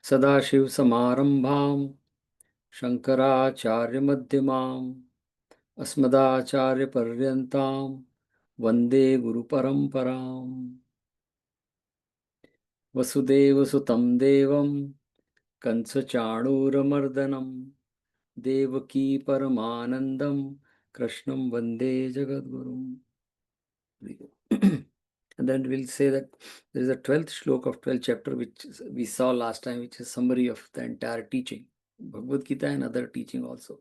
सदाशिव समारंभां शंकराचार्य मध्यमाम् अस्मदाचार्य पर्यन्तां वंदे गुरु परंपराम् वसुदेव सुतं देवं कंसचाणूरमर्दनं देवकी परमानंदं कृष्णं वंदे जगद्गुरुम्. And then we'll say that there is a 12th shloka of 12th chapter which we saw last time, which is summary of the entire teaching, Bhagavad Gita and other teaching also.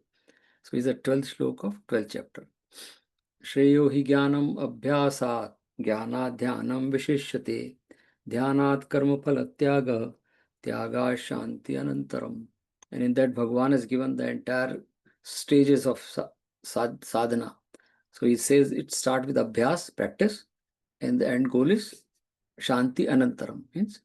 So it's a 12th shloka of 12th chapter. Shreyo hi jnanam abhyasat jnanadhyanam vishishyate dhyanat karma phalatyaga tyaga shanti anantaram. And in that Bhagavan has given the entire stages of sadhana. So he says it starts with abhyas, practice, and the end goal is Shanti Anantaram, means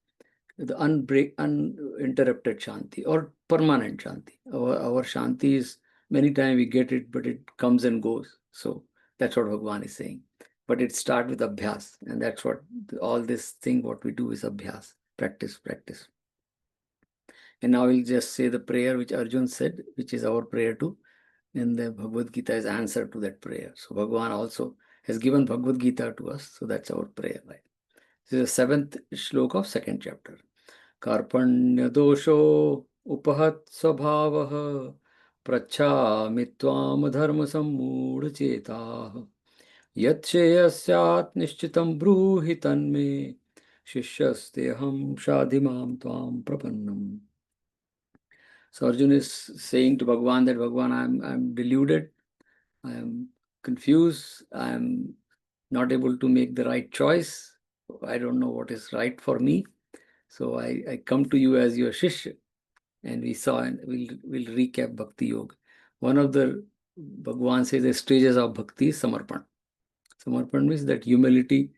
the uninterrupted Shanti or permanent Shanti. Our Shanti is, many times we get it, but it comes and goes. So that's what Bhagavan is saying. But it starts with Abhyas, and that's what all this thing, what we do is Abhyas, practice, practice. And now we'll just say the prayer which Arjun said, which is our prayer too. And the Bhagavad Gita is answer to that prayer. So Bhagavan also has given Bhagavad Gita to us. So that's our prayer, right? This is the 7th shloka of 2nd chapter. Karpanya dosho upahat svabhavah prachami tvam dharma sammudha chetah yat sheyasyat nishchitam bruhi tanme shishyasteham shadhimam tvam prapannam. So Arjuna is saying to Bhagavan that Bhagavan, I'm deluded, I am confused, I am not able to make the right choice. I don't know what is right for me. So I come to you as your Shishya. And we saw, and we'll recap Bhakti Yoga. One of the, Bhagavan says, the stages of Bhakti is Samarpan. Samarpan means that humility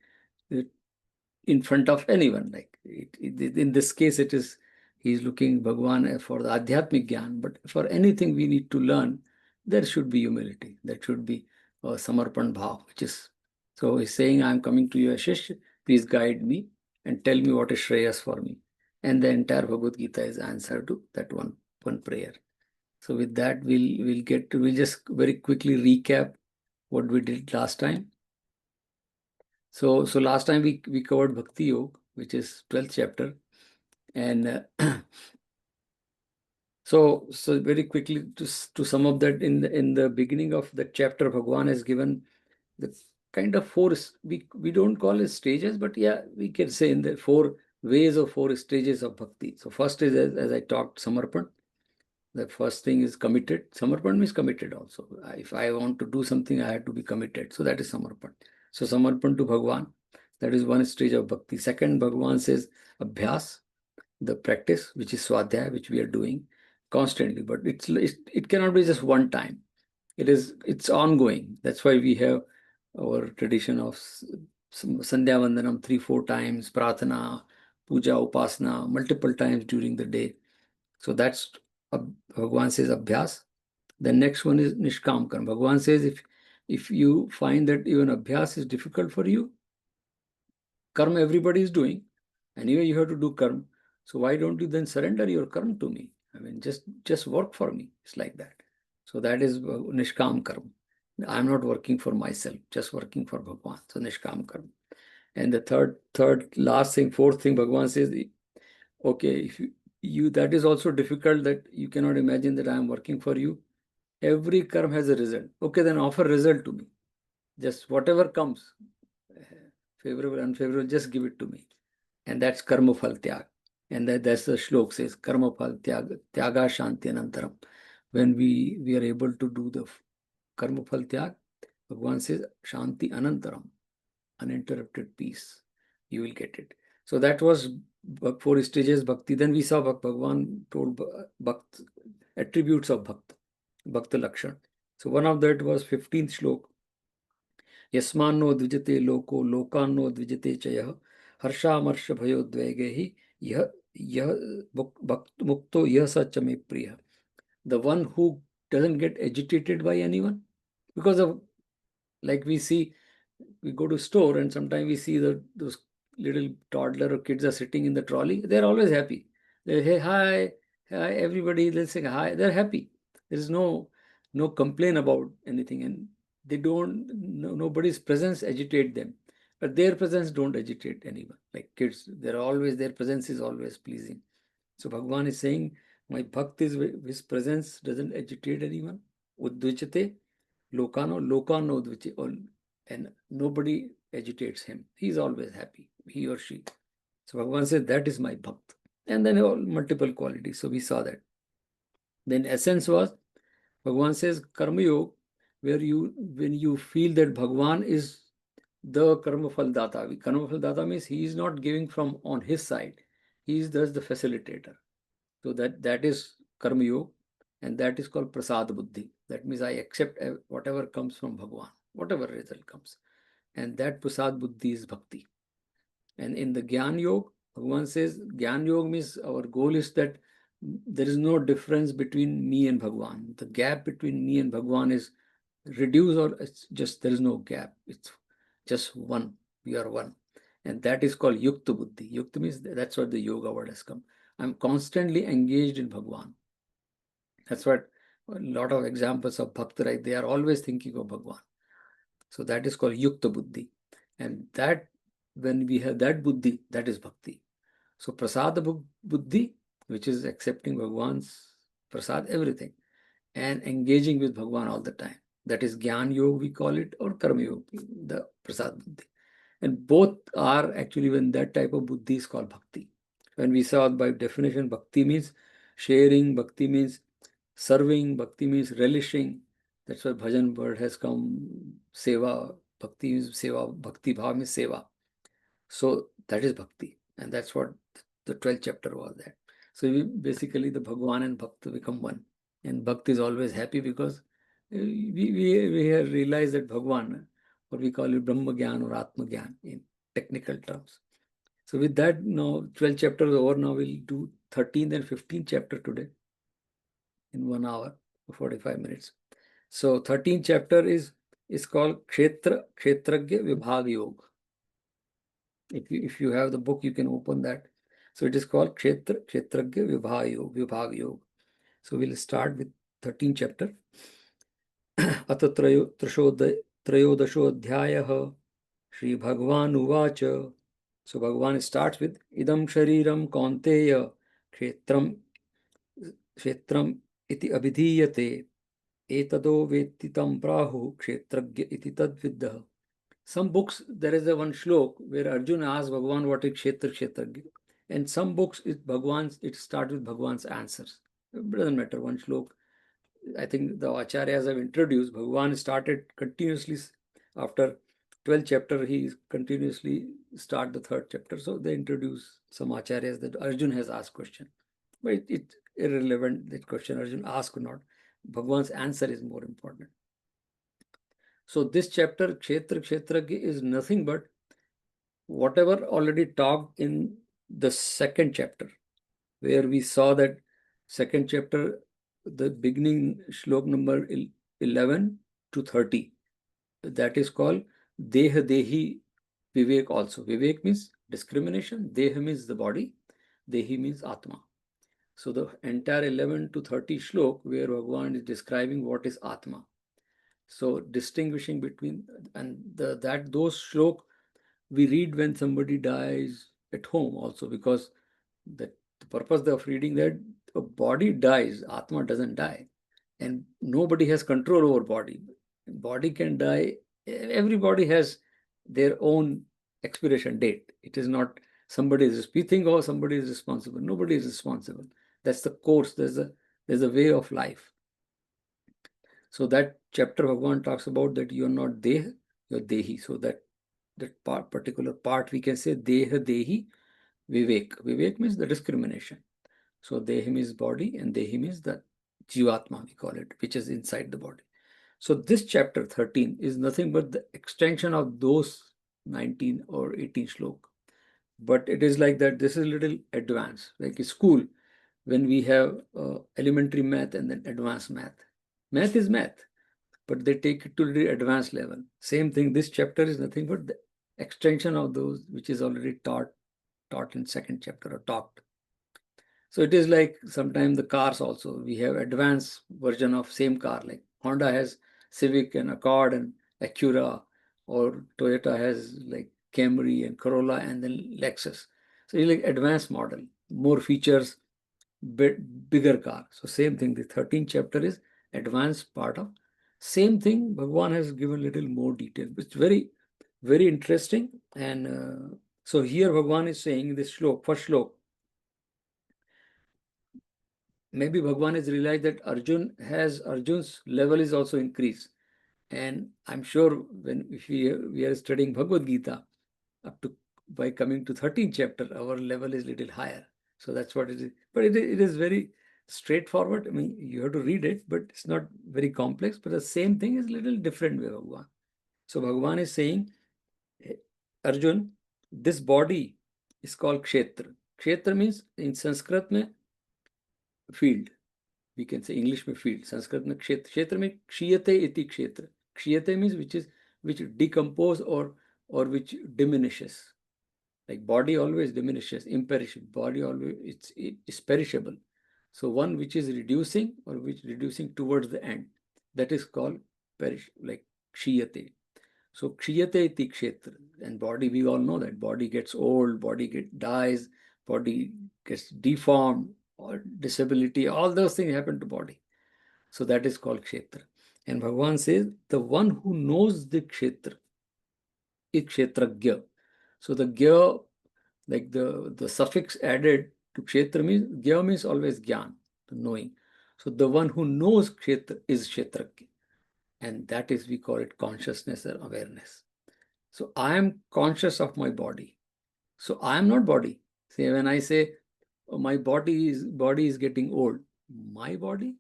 in front of anyone. Like in this case, it is, he's looking Bhagavan for the Adhyatmic Gyan, but for anything we need to learn, there should be humility. There should be Samarpan Bhav, which is, so he's saying, I'm coming to you as Shishya, please guide me and tell me what is Shreyas for me. And the entire Bhagavad Gita is answer to that one prayer. So with that, we'll just very quickly recap what we did last time. So last time we covered Bhakti Yoga, which is 12th chapter. And so very quickly to sum up that, in the beginning of the chapter, Bhagavan has given the kind of four, we don't call it stages, but yeah, we can say in the 4 ways or 4 stages of bhakti. So first is, as I talked, Samarpan. The first thing is committed. Samarpan means committed also. If I want to do something, I have to be committed. So that is Samarpan. So Samarpan to Bhagavan, that is one stage of bhakti. Second, Bhagavan says Abhyas, the practice, which is Swadhyaya, which we are doing constantly. But it cannot be just one time. It's ongoing. That's why we have our tradition of Sandhya Vandanam 3-4 times, Pratana, Puja, Upasana, multiple times during the day. So that's Bhagavan says Abhyas. The next one is Nishkam Karma. Bhagavan says if you find that even Abhyas is difficult for you, Karma everybody is doing, anyway you have to do Karma. So why don't you then surrender your Karma to me? I mean, just work for me. It's like that. So that is Nishkam Karma. I'm not working for myself, just working for Bhagavan. So Nishkam Karma. And the third, last thing, fourth thing, Bhagavan says, okay, if you that is also difficult, that you cannot imagine that I am working for you. Every karma has a result. Okay, then offer result to me. Just whatever comes, favorable, unfavorable, just give it to me. And that's karma phal tyag. And that's the shlok says, karma phal tyaga shanti anantaram. When we are able to do the karma phal tyag, Bhagavan says, shanti anantaram, uninterrupted peace. You will get it. So that was 4 stages bhakti. Then we saw Bhagwan told Bhakt attributes of Bhakta Lakshan. So one of that was 15th shlok. Yasmano dvijate loko lokano dvijate chayah harshamarsh bhayodvaigehi yah yah mukto yah sachame priya. The one who doesn't get agitated by anyone, because of, like we see, we go to store and sometimes we see those little toddler or kids are sitting in the trolley. They're always happy. They hey hi, hi everybody. They'll say hi. They're happy. There is no complaint about anything, and they don't. Nobody's presence agitate them, but their presence don't agitate anyone. Like kids, they're always, their presence is always pleasing. So Bhagwan is saying, my bhakt is, his presence doesn't agitate anyone. Udvicate lokano udvicate, and nobody agitates him. He's always happy, he or she. So Bhagwan says, that is my bhakt. And then all multiple qualities. So we saw that. Then essence was, Bhagwan says, karma yoga, where when you feel that Bhagwan is the karma phal data. Karma phal data means he is not giving from on his side. He is thus the facilitator. So that is karma yoga, and that is called prasad buddhi. That means I accept whatever comes from Bhagwan, whatever result comes. And that prasad buddhi is bhakti. And in the Gyan Yoga, Bhagavan says, Gyan Yoga means our goal is that there is no difference between me and Bhagwan. The gap between me and Bhagwan is reduced, or it's just, there is no gap. It's just one. We are one. And that is called Yukta Buddhi. Yukta means, that's what the yoga word has come. I'm constantly engaged in Bhagwan. That's what a lot of examples of Bhakta, right? They are always thinking of Bhagwan. So that is called Yukta Buddhi. And that, when we have that Buddhi, that is Bhakti. So Prasada Buddhi, which is accepting Bhagwan's Prasad, everything, and engaging with Bhagwan all the time. That is Gyan Yoga, we call it, or Karma Yoga, the Prasad Buddhi. And both are actually, when that type of Buddhi is called Bhakti. When we saw by definition, Bhakti means sharing, Bhakti means serving, Bhakti means relishing. That's why bhajan word has come. Seva, Bhakti is seva, Bhakti bhav means seva. So that is Bhakti, and that's what the 12th chapter was there. So basically the Bhagwan and Bhakti become one, and Bhakti is always happy because we have realized that Bhagwan, or we call it Brahma Gyan or Atma Gyan in technical terms. So with that, now 12 chapters over. Now we'll do 13th and 15th chapter today in 1 hour, 45 minutes. So 13th chapter is called Kshetragya Vibhag Yoga. If you have the book, you can open that. So it is called Kshetragya Vibhag Yoga. So we'll start with 13th chapter. Ata Trayodasho Adhyayah Shri Bhagwan Uvacha. So Bhagwan starts with Idam Shariram Kaunteya Kshetram iti abhidhiyate etado vetitam prahu kshetragya iti tadviddah. Some books, there is a one shlok where Arjuna asks Bhagwan what is Kshetragya. And some books, it starts with Bhagwan's answers. It doesn't matter, one shlok. I think the Acharyas have introduced, Bhagwan started continuously after 12th chapter, he continuously start the 3rd chapter. So they introduce some Acharyas that Arjuna has asked question. But it's irrelevant, that question Arjuna asked or not. Bhagwan's answer is more important. So this chapter, Kshetragya, is nothing but whatever already talked in the 2nd chapter, where we saw that 2nd chapter, the beginning shlok number 11 to 30, that is called Dehi Vivek also. Vivek means discrimination, Deha means the body, Dehi means Atma. So the entire 11 to 30 shlok where Bhagwan is describing what is Atma. So distinguishing between, and those shlok we read when somebody dies at home also, because the purpose of reading that, a body dies, Atma doesn't die, and nobody has control over body. Body can die. Everybody has their own expiration date. It is not somebody is. We think, oh, somebody is responsible. Nobody is responsible. That's the course. There's a way of life. So that chapter Bhagwan talks about that you are not Deh, you're Dehi. So that particular part we can say Deha Dehi Vivek. Vivek means the discrimination. So Dehim is body and Dehim is the Jivatma, we call it, which is inside the body. So this chapter 13 is nothing but the extension of those 19 or 18 slok. But it is like that, this is a little advanced, like in school, when we have elementary math and then advanced math. Math is math, but they take it to the advanced level. Same thing, this chapter is nothing but the extension of those which is already taught in second chapter or taught. So it is like sometimes the cars also, we have advanced version of same car, like Honda has Civic and Accord and Acura, or Toyota has like Camry and Corolla and then Lexus. So it's like advanced model, more features, bigger car. So same thing, the 13th chapter is advanced part of. Same thing, Bhagwan has given little more detail. It's very, very interesting. And so here Bhagwan is saying in this shlok, first shlok, maybe Bhagwan has realized that Arjun's level is also increased. And I'm sure when if we are studying Bhagavad Gita up to by coming to 13th chapter, our level is little higher. So that's what it is. But it is very straightforward. I mean, you have to read it, but it's not very complex. But the same thing is little different way Bhagwan. So Bhagwan is saying, Arjun, this body is called Kshetra. Kshetra means in Sanskrit mein field. We can say English में field, Sanskrit में क्षेत्र. क्षेत्र में क्षीयते इति क्षेत्र. Kshiyate means which decompose or which diminishes. Like body always diminishes, imperishable. Body always it's perishable. So one which is reducing or which reducing towards the end, that is called perish, like kshiyate. So kshiyate iti kshetra. And body, we all know that body gets old, dies, body gets deformed or disability. All those things happen to body. So that is called kshetra. And Bhagavan says, the one who knows the kshetra is kshetragya. So the gya, like the suffix added to kshetra means, gya means always gyan, the knowing. So the one who knows kshetra is kshetragya. And that is, we call it consciousness or awareness. So I am conscious of my body. So I am not body. See, when I say oh, my body is getting old, my body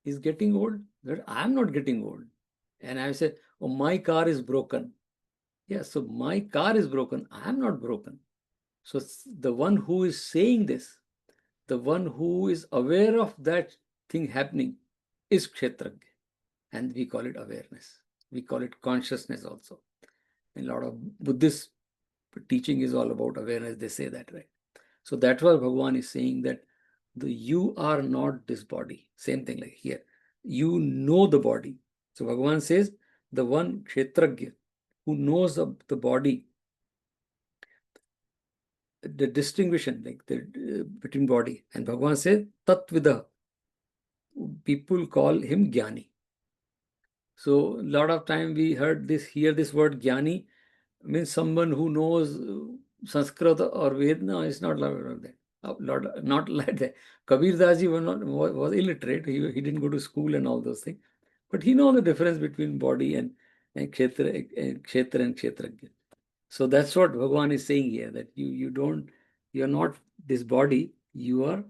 is getting old, that I am not getting old. And I say, oh, my car is broken. Yes, so my car is broken. I am not broken. So the one who is saying this, the one who is aware of that thing happening is Kshetragya. And we call it awareness. We call it consciousness also. And a lot of Buddhist teaching is all about awareness. They say that, right? So that's why Bhagavan is saying that you are not this body. Same thing like here. You know the body. So Bhagavan says, the one Kshetragya who knows of the body, the distinction like between body. And Bhagavan says, Tatvida. People call him Jnani. So a lot of time we hear this word Jnani means someone who knows Sanskrit or Ved. No, it's not like that. Not like that. Kabir Das ji was illiterate. He didn't go to school and all those things. But he knows the difference between body and kshetra and kshetragya. So that's what Bhagavan is saying here, that you're not this body, you are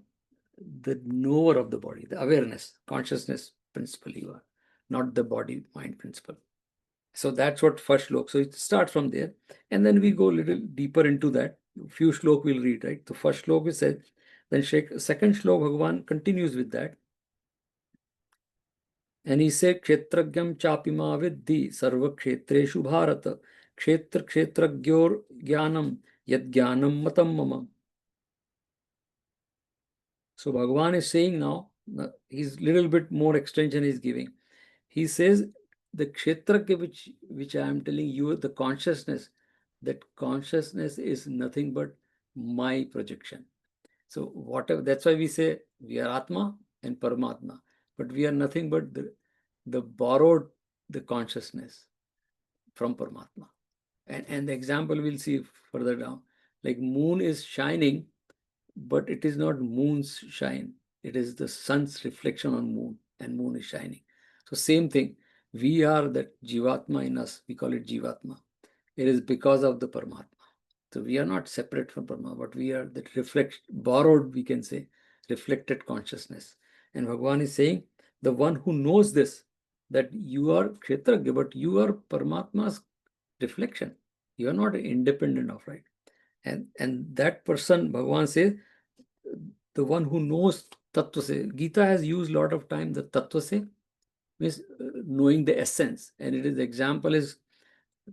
the knower of the body, the awareness, consciousness principle you are, not the body mind principle. So that's what first shlok. So it starts from there. And then we go a little deeper into that. Few shlok we'll read, right? The first shlok is said, then second shlok Bhagavan continues with that. And he said, Kshetragyam chapima vidhi sarva kshetreshu bharata kshetragyor jnanam yad jnanam matam mama. So Bhagavan is saying now, he's little bit more extension he's giving. He says, the kshetragya which I am telling you, the consciousness, that consciousness is nothing but my projection. So whatever, that's why we say we are Atma and Paramatma, but we are nothing but the borrowed the consciousness from Paramatma. And the example we'll see further down. Like moon is shining, but it is not moon's shine. It is the sun's reflection on moon, and moon is shining. So same thing, we are that Jivatma in us. We call it Jivatma. It is because of the Paramatma. So we are not separate from Paramatma, but we are that borrowed, we can say, reflected consciousness. And Bhagavan is saying, the one who knows this, that you are Kshetragya, but you are Paramatma's reflection. You are not independent of, right? And that person, Bhagavan says, the one who knows Tattva Se. Gita has used a lot of time the Tattva Se, means knowing the essence. And it is the example is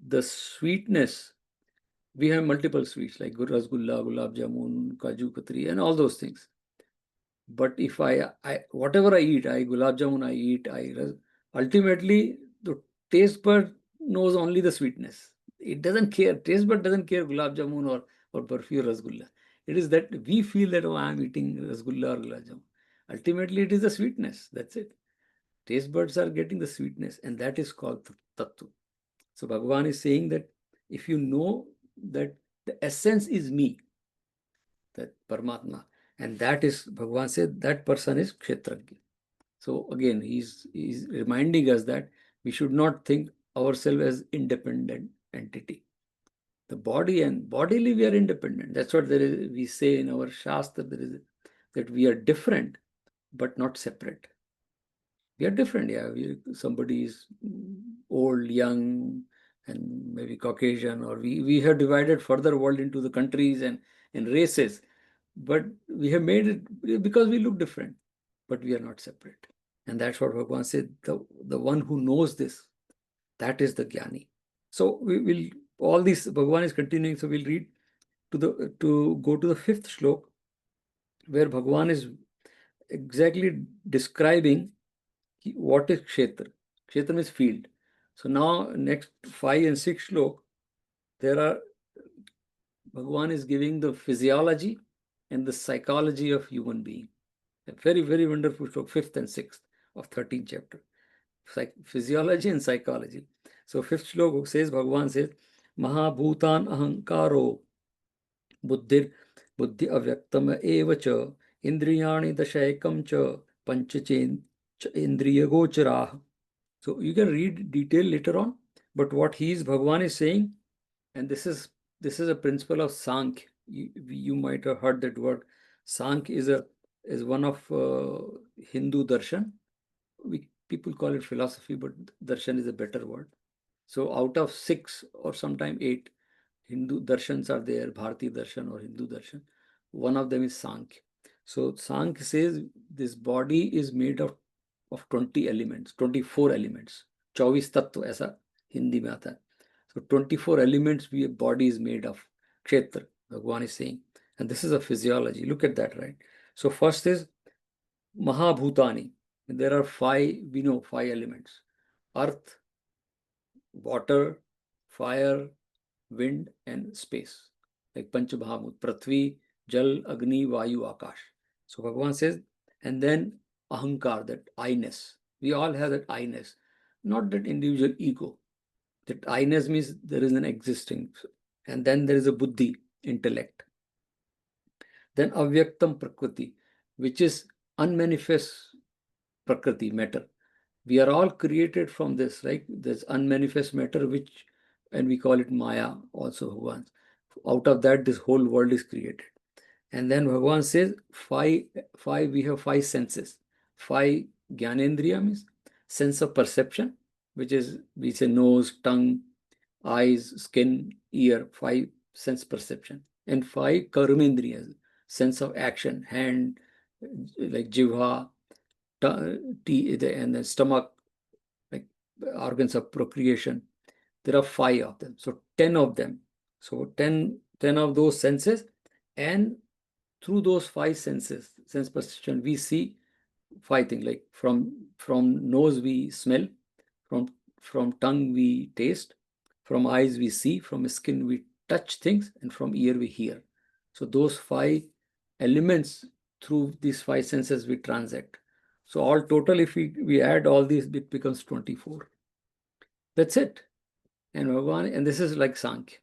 the sweetness. We have multiple sweets like rasgulla, gulab jamun, kaju katri, and all those things. But if I whatever I eat, I gulab jamun I eat, ultimately the taste bud knows only the sweetness. It doesn't care. Taste bud doesn't care gulab jamun or barfi or rasgulla. It is that we feel that, oh, I am eating rasgulla or gulab jamun. Ultimately, it is the sweetness. That's it. Taste buds are getting the sweetness, and that is called tattva. So Bhagavan is saying that if you know that the essence is me, that Paramatma, and that is, Bhagavan said, that person is Kshetragya. So again, he's reminding us that we should not think ourselves as independent entity. The body and bodily we are independent. That's what there is. We say in our Shastra there is that we are different but not separate. We are different. Yeah, somebody is old, young, and maybe Caucasian, or we have divided further world into the countries and races, but we have made it because we look different, but we are not separate. And that's what Bhagavan said, the one who knows this, that is the Jnani. So we will, all this Bhagavan is continuing, so we'll read to go to the fifth shlok, where Bhagavan is exactly describing what is Kshetra. Kshetra means field. So now next 5 and 6 shlok, there are, Bhagavan is giving the physiology and the psychology of human being. A very, very wonderful shlok, 5th and 6th of 13th chapter. Physiology and psychology. So 5th shlok says, Bhagavan says, Mahabhutan ahankaro buddhir buddhi avyaktam eva cha indriyani dashayakam cha panchachen indriya gocharaha. So you can read detail later on, but what Bhagavan is saying, and this is a principle of Sankhya. You might have heard that word. Sankhya is one of Hindu darshan. People call it philosophy, but darshan is a better word. So out of 6 or sometime 8 Hindu darshans are there, Bharati darshan or Hindu darshan. One of them is Sankhya. So Sankhya says this body is made of 20 elements, 24 elements. 24 तत्व ऐसा हिंदी में आता है. So 24 elements we body is made of. Kshetra, Bhagavan is saying. And this is a physiology. Look at that, right? So first is Mahabhutani. There are 5, we know 5 elements. Earth, water, fire, wind, and space. Like Panchabahamut, Prithvi, Jal, Agni, Vayu, Akash. So Bhagavan says, and then Ahankar, that I-ness. We all have that I-ness, not that individual ego. That I-ness means there is an existing. And then there is a Buddhi, intellect. Then Avyaktam Prakriti, which is unmanifest Prakriti, matter. We are all created from this, right? There's unmanifest matter, and we call it Maya also, Bhagavan. Out of that, this whole world is created. And then Bhagavan says, we have 5 senses. 5 Jnanendriya means sense of perception, which is, we say nose, tongue, eyes, skin, ear, 5 sense perception. And 5 Karmendriyas, sense of action, hand, like jivha, and the stomach, like organs of procreation. There are 5 of them. So 10 of them. So 10 of those senses, and through those 5 senses, sense perception, we see 5 things, like from nose we smell, from tongue we taste, from eyes we see, from skin we touch things, and from ear we hear. So those 5 elements, through these 5 senses we transact. So all total, if we add all these, it becomes 24. That's it. And Bhagavan, and this is like Sankhya.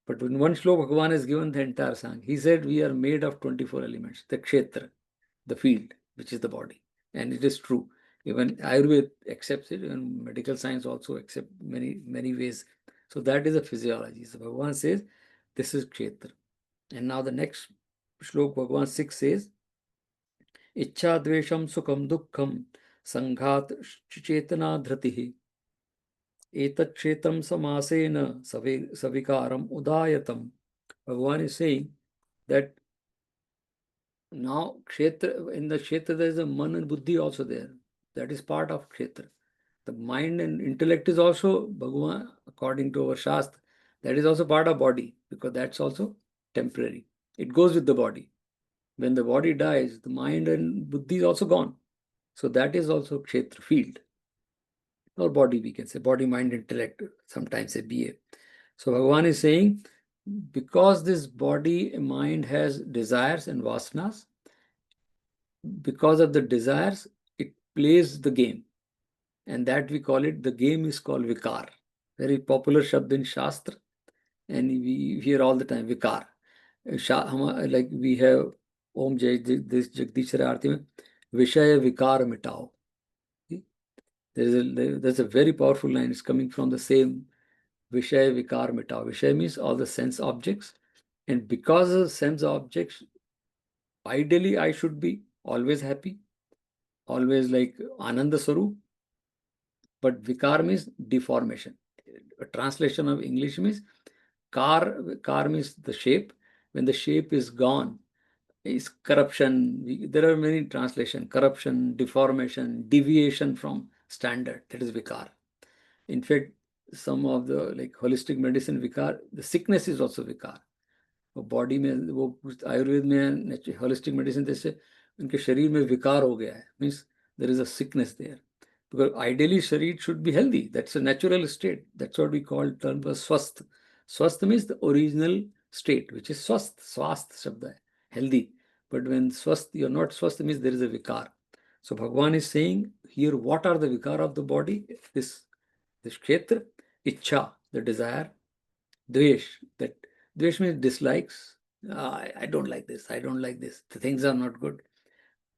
But in one shlok, Bhagavan has given the entire Sankhya. He said we are made of 24 elements, the kshetra, the field, which is the body. And it is true. Even Ayurveda accepts it, and medical science also accepts many ways. So that is a physiology. So Bhagavan says This is Kshetra. And now the next shlok, Bhagavan 6 says, Ichha dvesham sukham dukkham sanghat chetana dhratihi etat kshetram samasena savikaram udayatam. Bhagavan is saying that now kshetra, in the kshetra there is a man and buddhi also there. That is part of kshetra. The mind and intellect is also Bhagavan, according to our Shastra. That is also part of body, because that's also temporary. It goes with the body. When the body dies, the mind and buddhi is also gone. So that is also kshetra, field. Or body, we can say. Body, mind, intellect, sometimes say BA. So Bhagavan is saying, because this body, mind has desires and vasanas, because of the desires, it plays the game. And that we call it, the game is called vikar. Very popular shabd in Shastra. And we hear all the time, vikar. Like we have Om Jai, this Jagdishwara Arti mein, Vishaya Vikar Mitao. There's a very powerful line. It's coming from the same Vishaya Vikar Mitao. Vishaya means all the sense objects. And because of sense objects, ideally I should be always happy, always like Ananda Sarup. But Vikar means deformation. A translation of English means car means the shape. When the shape is gone, is corruption. There are many translations: corruption, deformation, deviation from standard. That is vikar. In fact, some of the like holistic medicine vikar, the sickness is also vikar. वो body में वो आयुर्वेद में holistic medicine जैसे उनके शरीर में विकार हो गया है, means there is a sickness there, because ideally sharir should be healthy. That's a natural state. That's what we call term as swasth. Swasth means the original state, which is swasth. Swasth shabda hai, healthy. But when swasth, you're not swasth, means there is a vikar. So Bhagavan is saying here, what are the vikar of the body? This kshetra, ichha, the desire, dvesh, that dvesh means dislikes. I don't like this. I don't like this. The things are not good.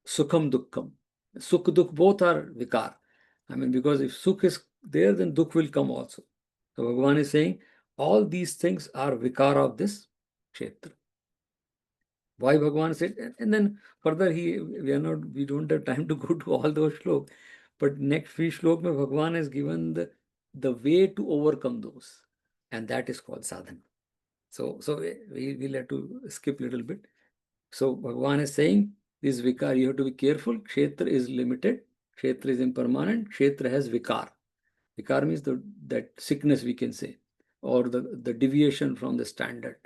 Sukham dukkham. Sukh, dukh, both are vikar. I mean, because if sukh is there, then dukh will come also. So Bhagavan is saying all these things are vikar of this kshetra. Why Bhagavan said, and then further we don't have time to go to all those shlokas. But next few shlokas, Bhagavan has given the way to overcome those, and that is called sadhana. So we will have to skip a little bit. So Bhagavan is saying this vikar, you have to be careful. Kshetra is limited. Kshetra is impermanent. Kshetra has vikar. Vikar means that sickness, we can say, or the deviation from the standard.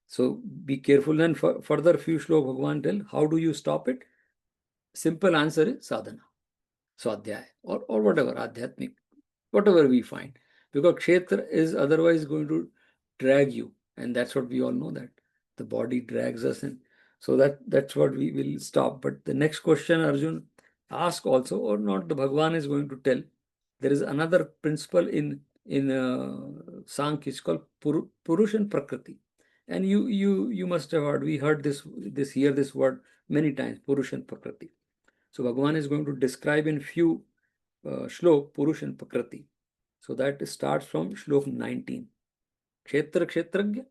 So be careful. And further few slok Bhagavan tell, how do you stop it? Simple answer is sadhana, swadhyaya, or whatever, adhyatmik, whatever we find. Because kshetra is otherwise going to drag you. And that's what we all know, that the body drags us in. So that's what we will stop. But the next question Arjun ask also, or not, the Bhagavan is going to tell. There is another principle in Sankhya, it's called Purush and Prakriti. And you must have heard, we heard this word many times, Purush and Prakriti. So Bhagavan is going to describe in few shlok Purush and Prakriti. So that starts from shlok 19. Kshetra, Kshetragya,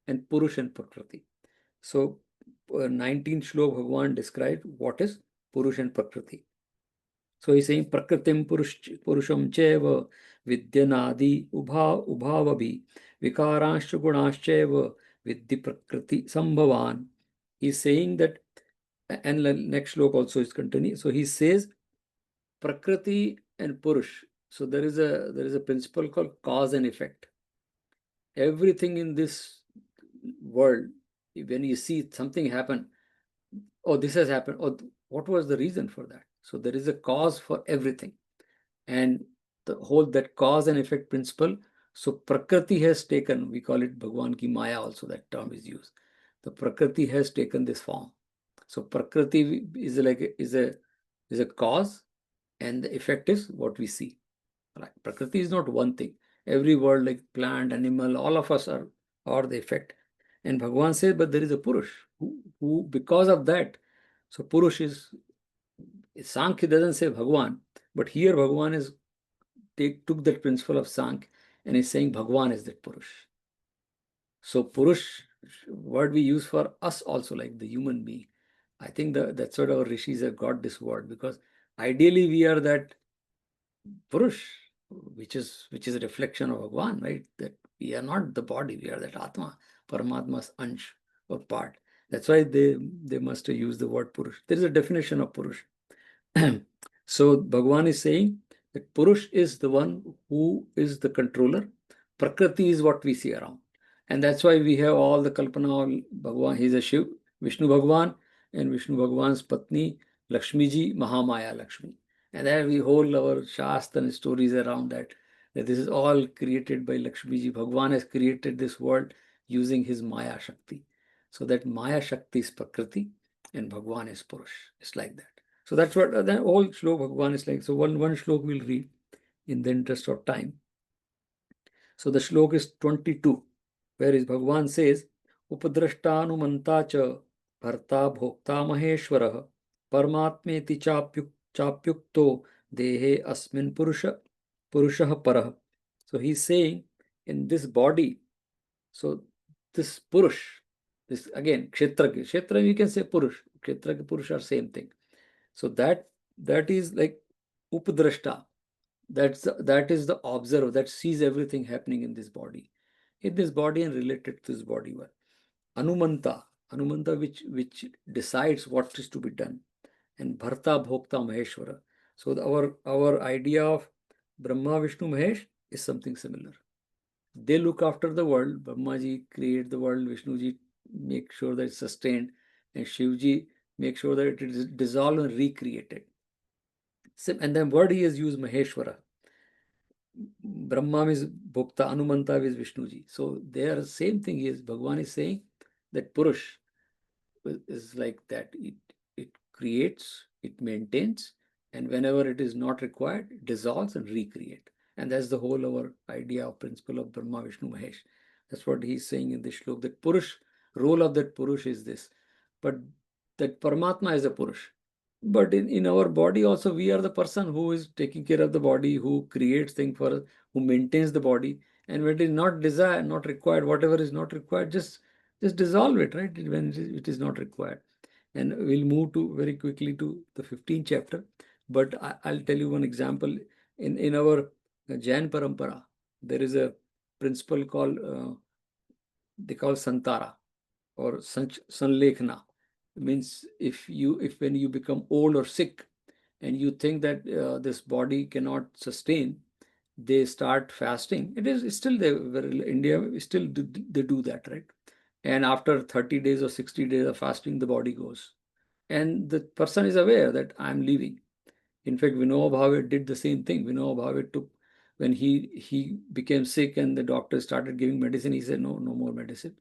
and Purush and Prakriti. So 19 shlok Bhagavan described what is Purush and Prakriti. So he's saying Prakritim Purusham Cheva Vidyanadi Ubhavabi Vikaranshcha Gunashcheva Vidhi Prakriti Sambhavan. He's saying that, and the next shlok also is continuing. So he says Prakriti and Purush. So there is a principle called cause and effect. Everything in this world, when you see something happen, oh, this has happened, oh, what was the reason for that? So there is a cause for everything. And the whole, that cause and effect principle, so Prakriti has taken, we call it Bhagwan ki Maya also, that term is used. The Prakriti has taken this form. So Prakriti is a cause, and the effect is what we see. Right? Prakriti is not one thing. Every world, like plant, animal, all of us are the effect. And Bhagavan says, but there is a Purush who because of that. So Purush is, Sankhya doesn't say Bhagavan, but here Bhagavan took that principle of Sankhya and is saying Bhagavan is that Purush. So Purush word we use for us also, like the human being. I think that's what our rishis have got this word, because ideally we are that Purush, which is a reflection of Bhagwan, right? That we are not the body, we are that Atma, Paramatma's ansh or part. That's why they must have used the word Purush. There is a definition of Purush. So Bhagwan is saying that Purush is the one who is the controller. Prakriti is what we see around. And that's why we have all the Kalpana, all Bhagwan, he's a Shiv, Vishnu Bhagwan, and Vishnu Bhagwan's Patni, Lakshmi ji, Mahamaya Lakshmi. And then we hold our Shastra and stories around that, that this is all created by Lakshmi ji. Bhagwan has created this world using his Maya Shakti. So that Maya Shakti is Prakriti and Bhagwan is Purush. It's like that. So that's what the whole shlok Bhagwan is like. So one shlok we'll read in the interest of time. So the shlok is 22, where is Bhagwan says, Upadrashtanumanta cha bharta bhokta maheshwarah parmatmeti chapyukto dehe asmin purushah parah. So he's saying in this body, so this Purush, this again, Kshetra you can say Purush, Kshetra Purush are same thing. So that is like Upadrashta. That is the observer that sees everything happening in this body. In this body and related to this body. Anumanta which decides what is to be done. And Bharta Bhokta Maheshwara. So our idea of Brahma, Vishnu, Mahesh is something similar. They look after the world. Brahmaji create the world, Vishnuji make sure that it's sustained, and Shivji make sure that it is dissolved and recreated. And then word he has used Maheshwara. Brahma is Bhokta, Anumanta is Vishnuji. So they are the same thing. Is Bhagwan is saying that Purush is like that. It creates, it maintains, and whenever it is not required, it dissolves and recreate. And that's the whole our idea of principle of Brahma, Vishnu, Mahesh. That's what he's saying in this shlok. That Purush, role of that Purush is this. But that Paramatma is a Purush. But in our body also, we are the person who is taking care of the body, who creates things for us, who maintains the body. And when it is not desired, not required, whatever is not required, just dissolve it, right? When it is not required. And we'll move to very quickly to the 15th chapter. But I'll tell you one example. In our Jain Parampara, there is a principle called, they call Santara or Sanlekhna. It means if when you become old or sick and you think that this body cannot sustain, they start fasting. It is still there. India still they do that, right? And after 30 days or 60 days of fasting, the body goes. And the person is aware that I'm leaving. In fact, Vinoba Bhave did the same thing. Vinoba Bhave took, when he became sick and the doctor started giving medicine, he said, no more medicine.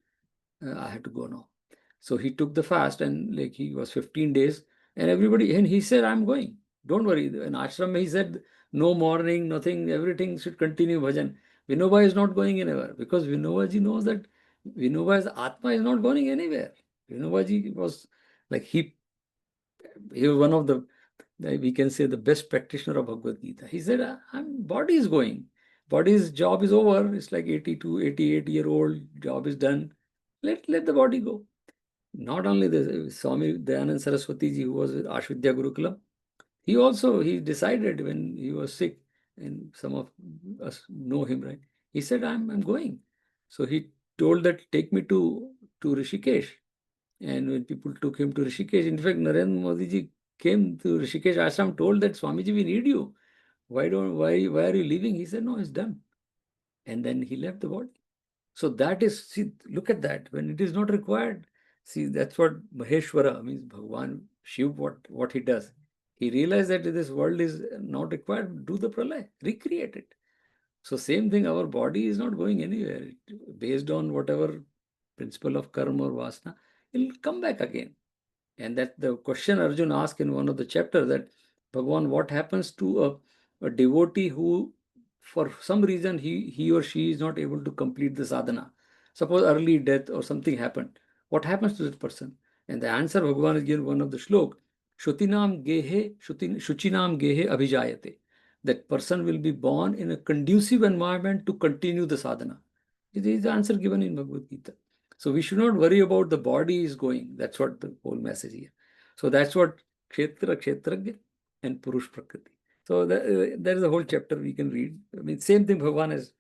I had to go now. So he took the fast and like he was 15 days and everybody, and he said, I'm going. Don't worry. In ashram, he said, no morning, nothing, everything should continue bhajan. Vinoba is not going anywhere because Vinobaji knows that Vinoba's Atma is not going anywhere. Vinobaji was like, he was one of the, we can say, the best practitioner of Bhagavad Gita. He said, body is going. Body's job is over. It's like 82, 88-year-old, job is done. Let the body go. Not only the Swami Dayanand Saraswati ji, who was with Ashvidya Gurukulam, he decided when he was sick, and some of us know him, right? He said, I'm going. So he told that, take me to Rishikesh. And when people took him to Rishikesh, in fact, Narendra Modi ji came to Rishikesh Ashram, told that, Swamiji, we need you. Why are you leaving? He said, no, it's done. And then he left the body. So that is, see, look at that. When it is not required, see, that's what Maheshwara means, Bhagwan, Shiv, what he does. He realized that this world is not required, do the pralay, recreate it. So same thing, our body is not going anywhere. Based on whatever principle of karma or vasana, it will come back again. And that the question Arjun asked in one of the chapters, that Bhagwan, what happens to a devotee who for some reason he or she is not able to complete the sadhana? Suppose early death or something happened. What happens to that person? And the answer Bhagwan is given one of the shlok. Shuchinam gehe abhijayate. That person will be born in a conducive environment to continue the sadhana. This is the answer given in Bhagavad Gita. So we should not worry about the body is going. That's what the whole message here. So that's what Kshetra, Kshetragya, and Purush Prakriti. So there is a whole chapter we can read. I mean, same thing Bhagavan has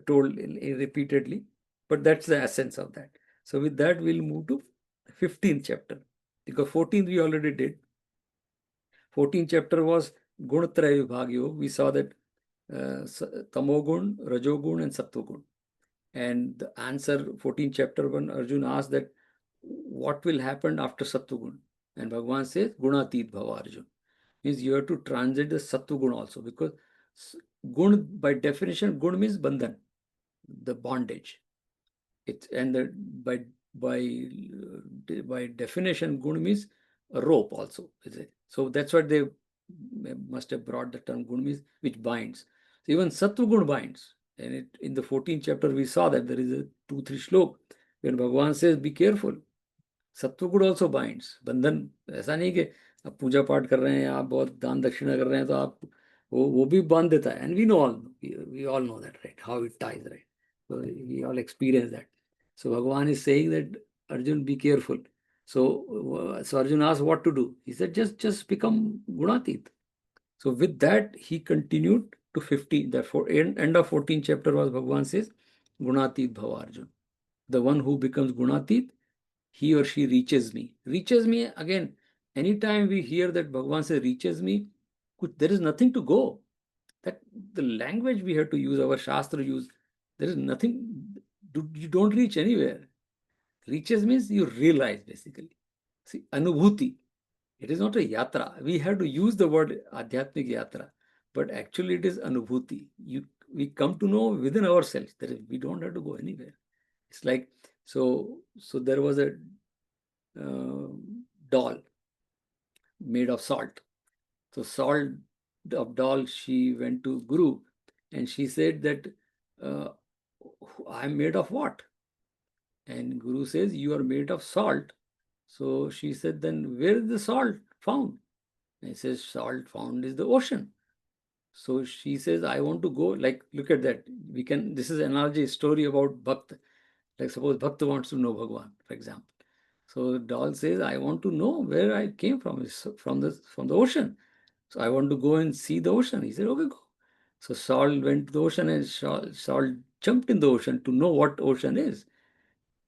told repeatedly, but that's the essence of that. So with that, we'll move to 15th chapter, because 14th we already did. 14th chapter was Gunatraya Vibhagyo. We saw that Tamogun, Rajogun, and Sattvagun. And the answer, 14th chapter 1, Arjuna asked that what will happen after Sattvagun? And Bhagavan says, Gunatit Bhava Arjuna. Means you have to transit the Sattvagun also, because Gun, by definition, Gun means Bandhan, the bondage. It's and the, by definition, Gun means a rope also. Is it? So that's what they must have brought the term Gun means which binds. So even Sattvagun binds. And in the 14th chapter, we saw that there is a 2-3 shlok when Bhagavan says, be careful. सत्वगुण also binds बंधन ऐसा नहीं कि आप पूजा पाठ कर रहे हैं आप बहुत दान दक्षिणा कर रहे हैं तो आप वो भी बांध देता है and we all know that right how it ties right so we all experience that. So Bhagavan is saying that Arjun, be careful. So Arjun asked what to do. He said just become gunatit. So with that he continued to 15. Therefore end of 14th chapter was Bhagavan says gunatit bhava Arjun. The one who becomes gunatit, he or she reaches me. Reaches me, again, anytime we hear that Bhagavan says reaches me, there is nothing to go. That the language we have to use, our Shastra use, there is nothing, you don't reach anywhere. Reaches means you realize basically. See, Anubhuti, it is not a yatra. We have to use the word Adhyatmik yatra, but actually it is Anubhuti. We come to know within ourselves. We don't have to go anywhere. It's like, so there was a doll made of salt. So salt of doll, she went to Guru and she said that I'm made of what? And Guru says, you are made of salt. So she said, then where is the salt found? And he says, salt found is the ocean. So she says, I want to go, like, look at that. This is an analogy, story about Bhakt. Like suppose Bhakta wants to know Bhagwan, for example. So doll says, I want to know where I came from. It's from the ocean. So I want to go and see the ocean. He said, okay, go. So Saul went to the ocean and Saul jumped in the ocean to know what ocean is.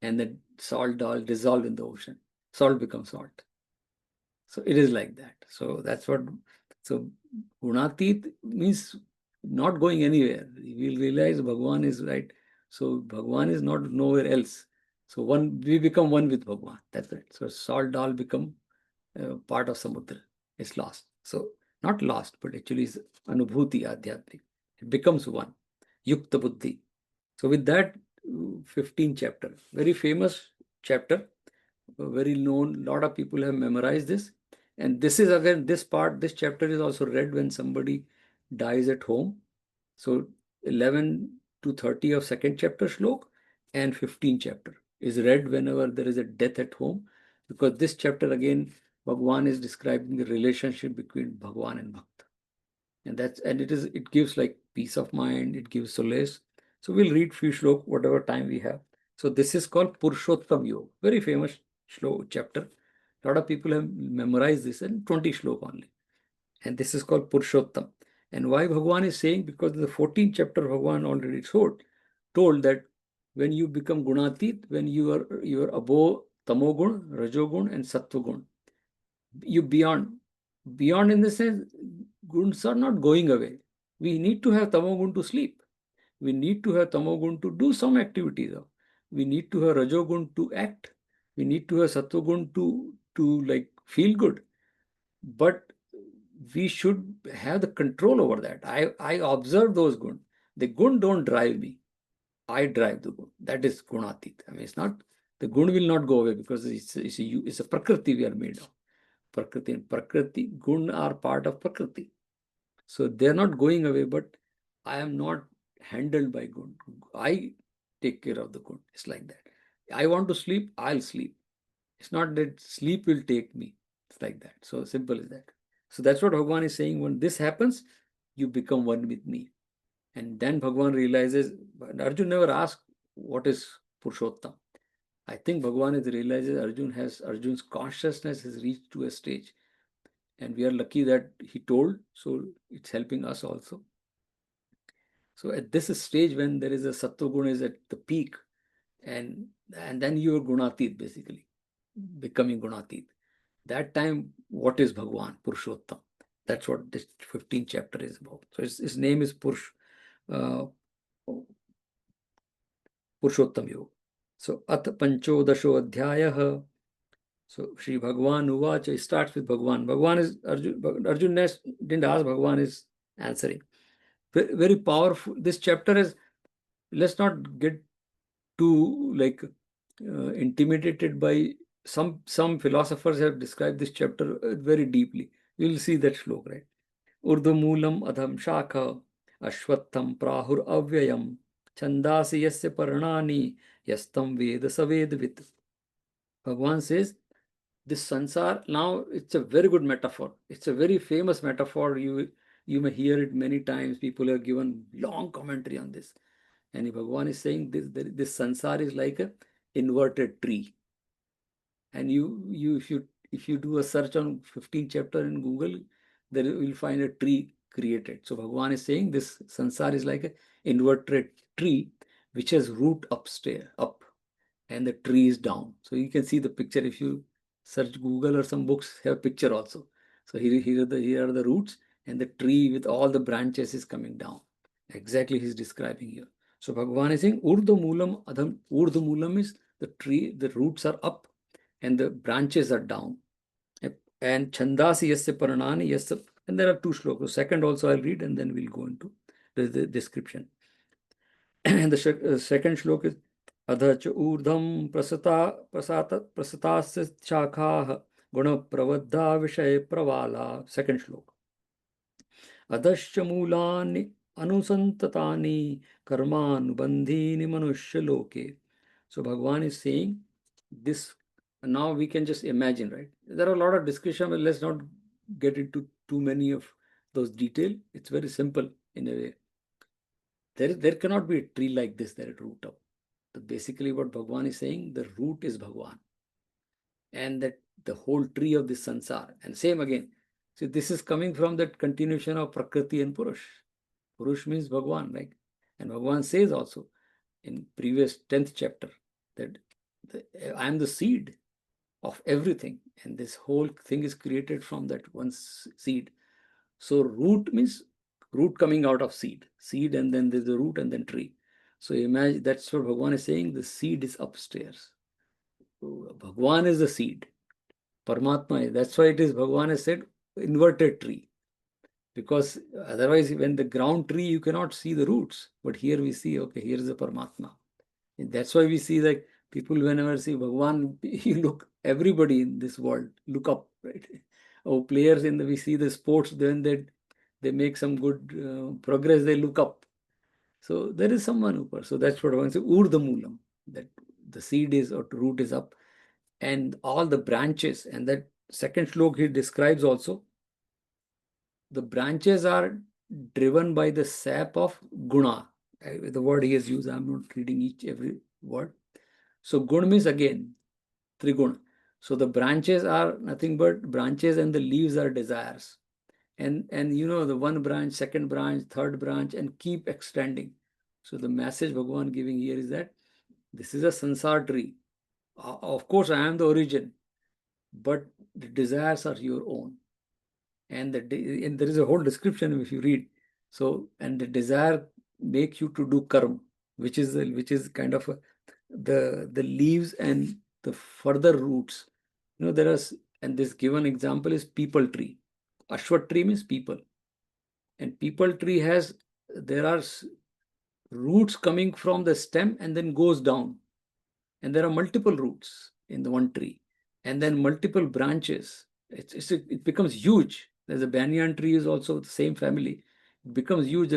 And then Saul doll dissolved in the ocean. Salt becomes salt. So it is like that. So that's what, so Gunatit means not going anywhere. We will realize Bhagwan is right. So Bhagwan is not nowhere else. So we become one with Bhagwan. That's right. So salt doll become part of Samudra. It's lost. So not lost, but actually is Anubhuti Adhyatmik. It becomes one. Yukta Buddhi. So with that, 15th chapter, very famous chapter, very known, lot of people have memorized this. And this is again, this chapter is also read when somebody dies at home. So 11 to 30 of second chapter shlok and 15th chapter is read whenever there is a death at home, because this chapter again, Bhagwan is describing the relationship between Bhagwan and Bhakt. And it gives like peace of mind, it gives solace. So we'll read few shlok, whatever time we have. So this is called Purushottam Yoga, very famous shlok chapter. A lot of people have memorized this in 20 shlok only. And this is called Purushottam. And why Bhagwan is saying, because in the 14th chapter, Bhagwan already told that when you become Gunatit, when you are above Tamogun, Rajogun, and Sattvagun, you beyond in the sense, guns are not going away. We need to have Tamogun to sleep. We need to have Tamogun to do some activities. We need to have Rajogun to act. We need to have Sattvagun to like feel good. But we should have the control over that. I observe those gun. The gun don't drive me. I drive the gun. That is gunatit. I mean, it's not, the gun will not go away because it's a prakriti we are made of. Prakriti and prakriti, gun are part of prakriti. So they're not going away, but I am not handled by gun. I take care of the gun. It's like that. I want to sleep, I'll sleep. It's not that sleep will take me. It's like that. So simple is that. So that's what Bhagwan is saying. When this happens, you become one with me. And then Bhagwan realizes, Arjun never asked what is Purushottam. I think Bhagwan is realizes Arjun's consciousness has reached to a stage, and we are lucky that he told, so it's helping us also. So at this stage, when there is a sattva guna is at the peak, and then you are gunatit, basically becoming gunatit. That time, what is Bhagwan Purushottam? That's what this 15th chapter is about. So his name is uh, Purushottam Yoga. So at panchodasho adhyayah. So Sri Bhagwan Uvacha, it starts with Bhagwan. Bhagwan is Arjun didn't ask, Bhagwan is answering. Very, very powerful. This chapter is, let's not get too like intimidated by some philosophers have described this chapter very deeply. You will see that shlok, right? Urdu Moolam Adham Shakha Ashwattham Prahur Avyayam Chandasi Yasya Parnani Yastam Veda Savedvit. Bhagwan says this sansar, now it's a very good metaphor. It's a very famous metaphor. You may hear it many times. People have given long commentary on this. And Bhagwan is saying this sansar is like a inverted tree. And if you do a search on 15th chapter in Google, then you will find a tree created. So Bhagwan is saying this sansar is like an inverted tree which has root upstairs, up, and the tree is down. So you can see the picture if you search Google, or some books have picture also. So here are the roots, and the tree with all the branches is coming down. Exactly he's describing here. So Bhagwan is saying Urdu Moolam Adham. Urdu Moolam is the tree, the roots are up and the branches are down. And Chandasi Yasya Paranani Yasya. And there are two shlokas. Second also I'll read, and then we'll go into the description. And the second shlok is Adhacha Urdham Prasatasya Chakha Guna Pravadha Vishay Pravala. Second shlok. Adhasya Mulani Anusantatani Karmanubandhini Manushya Loke. So Bhagwan is saying this. Now we can just imagine, right? There are a lot of discussion, but let's not get into too many of those details. It's very simple in a way. There cannot be a tree like this that root up. So basically what Bhagwan is saying, the root is Bhagwan. And that the whole tree of this sansar. And same again. So this is coming from that continuation of Prakriti and Purush. Purush means Bhagwan, right? And Bhagwan says also in previous 10th chapter that I am the seed of everything, and this whole thing is created from that one seed. So root means root coming out of seed, and then there's the root and then tree. So imagine that's what Bhagwan is saying, the seed is upstairs. So Bhagwan is the seed, Paramatma. That's why it is, Bhagwan has said inverted tree, because otherwise when the ground tree you cannot see the roots, but here we see, okay, here is the Paramatma. And that's why we see that people whenever see Bhagwan, you look, everybody in this world look up, right? Our players we see the sports, then they make some good progress, they look up. So there is someone upar. So that's what one says, Urda Moolam, that the seed is or root is up, and all the branches. And that second shlok he describes also, the branches are driven by the sap of guna. The word he has used, I'm not reading every word. So gun means again trigun. So the branches are nothing but branches, and the leaves are desires. And the one branch, second branch, third branch, and keep extending. So the message Bhagavan giving here is that this is a sansar tree. Of course, I am the origin, but the desires are your own. And there is a whole description if you read. So, and the desire make you to do karma, which is kind of the leaves and the further roots. There are, and this given example is people tree. Ashwat tree means people, and people tree there are roots coming from the stem and then goes down, and there are multiple roots in the one tree, and then multiple branches. It becomes huge. There's a banyan tree is also the same family. It becomes huge.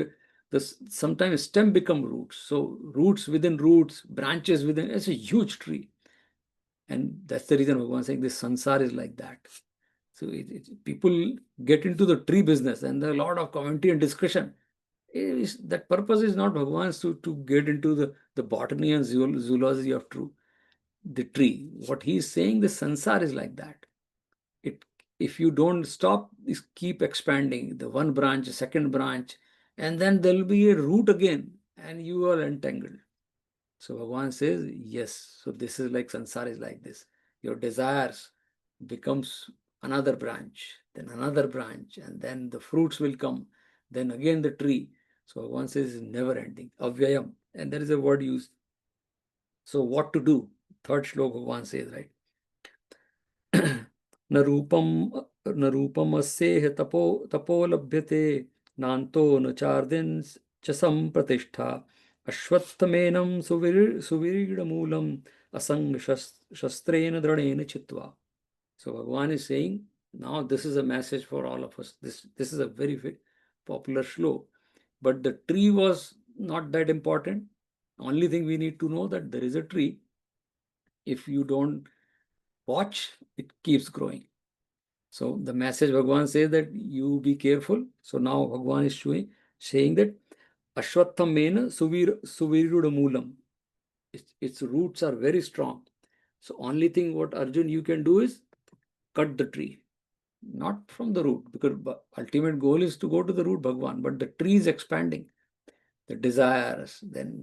Sometimes stem become roots. So roots within roots, branches within. It's a huge tree, and that's the reason Bhagavan is saying this sansar is like that. So people get into the tree business, and there are a lot of commentary and discussion. That purpose is not Bhagavan's to get into the botany and zoology of true. the tree. What he is saying, the sansar is like that. If you don't stop, it keep expanding, the one branch, second branch, and then there will be a root again, and you are entangled. So Bhagavan says, yes. So this is like sansar is like this. Your desires becomes another branch, then another branch, and then the fruits will come, then again the tree. So Bhagavan says it's never ending. Avyayam. And there is a word used. So what to do? Third shloka Bhagavan says, right? न रूपम अस्येह तपो लभ्यते नान्तो न चार्दिन च संप्रतिष्ठा अश्वत्थमेनं सुविरीडमूलम असंग शस्त्रेण दृढ़ेन चित्वा. So Bhagavan is saying, now this is a message for all of us. This is a very, very popular shloka. But the tree was not that important. Only thing we need to know that there is a tree. If you don't watch, it keeps growing. So the message Bhagavan says that you be careful. So now Bhagavan is saying that Ashwattham mena suviruda moolam. Its roots are very strong. So only thing what Arjun you can do is cut the tree, not from the root, because ultimate goal is to go to the root, Bhagavan. But the tree is expanding, the desires, then